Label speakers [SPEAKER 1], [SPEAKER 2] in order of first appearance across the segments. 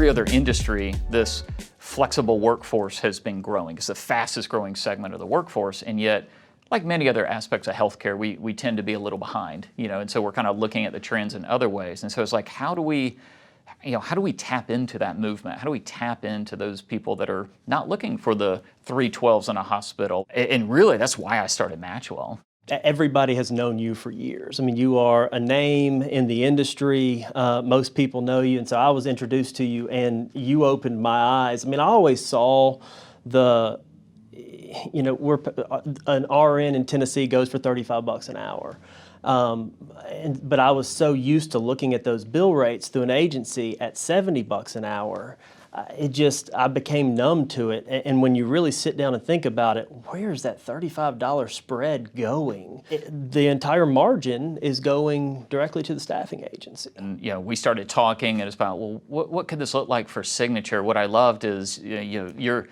[SPEAKER 1] every other industry, this flexible workforce has been growing. It's the fastest growing segment of the workforce, and yet, like many other aspects of healthcare, we tend to be a little behind, and so we're kind of looking at the trends in other ways. And so it's like, how do we tap into that movement? How do we tap into those people that are not looking for the 312s in a hospital? And really, that's why I started Matchwell.
[SPEAKER 2] Everybody has known you for years. I mean, you are a name in the industry. Most people know you. And so I was introduced to you and you opened my eyes. I mean, I always saw we're an RN in Tennessee goes for $35 an hour. But I was so used to looking at those bill rates through an agency at $70 an hour. I became numb to it. And when you really sit down and think about it, where's that $35 spread going? The entire margin is going directly to the staffing agency.
[SPEAKER 1] And we started talking, and it's about, well, what could this look like for Signature? What I loved is your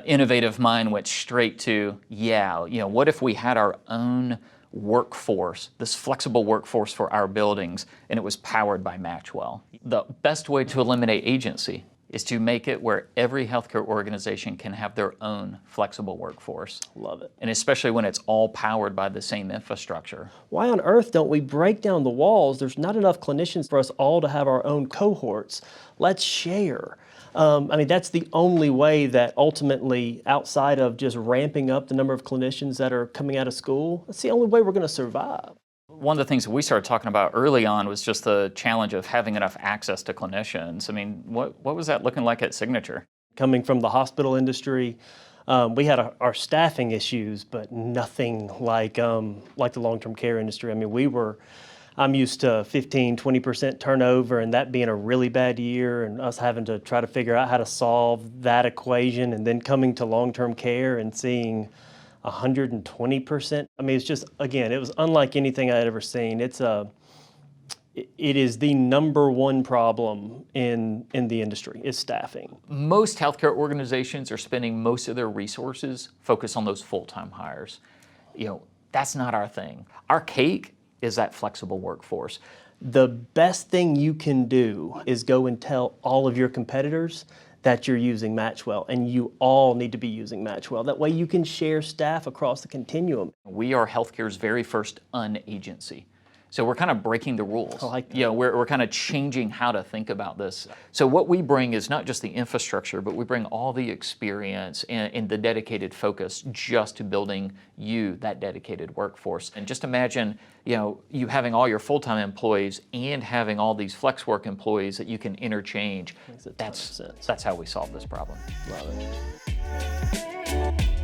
[SPEAKER 1] innovative mind went straight to, what if we had our own workforce, this flexible workforce for our buildings, and it was powered by Matchwell. The best way to eliminate agency is to make it where every healthcare organization can have their own flexible workforce.
[SPEAKER 2] Love it.
[SPEAKER 1] And especially when it's all powered by the same infrastructure.
[SPEAKER 2] Why on earth don't we break down the walls? There's not enough clinicians for us all to have our own cohorts. Let's share. That's the only way that ultimately, outside of just ramping up the number of clinicians that are coming out of school, that's the only way we're going to survive.
[SPEAKER 1] One of the things that we started talking about early on was just the challenge of having enough access to clinicians. I mean, what was that looking like at Signature?
[SPEAKER 2] Coming from the hospital industry, we had our staffing issues, but nothing like the long-term care industry. I mean, I'm used to 15-20% turnover, and that being a really bad year, and us having to try to figure out how to solve that equation, and then coming to long-term care and seeing 120%. I mean, it's just, again, it was unlike anything I had ever seen. It is the number one problem in the industry, is staffing.
[SPEAKER 1] Most healthcare organizations are spending most of their resources focused on those full-time hires. That's not our thing. Our cake is that flexible workforce.
[SPEAKER 2] The best thing you can do is go and tell all of your competitors that you're using Matchwell, and you all need to be using Matchwell. That way you can share staff across the continuum.
[SPEAKER 1] We are healthcare's very first un-agency. So we're kind of breaking the rules.
[SPEAKER 2] I like that.
[SPEAKER 1] We're kind of changing how to think about this. So what we bring is not just the infrastructure, but we bring all the experience and the dedicated focus just to building that dedicated workforce. And just imagine, you having all your full-time employees and having all these flex work employees that you can interchange.
[SPEAKER 2] Makes a ton of sense.
[SPEAKER 1] That's how we solve this problem.
[SPEAKER 2] Love it.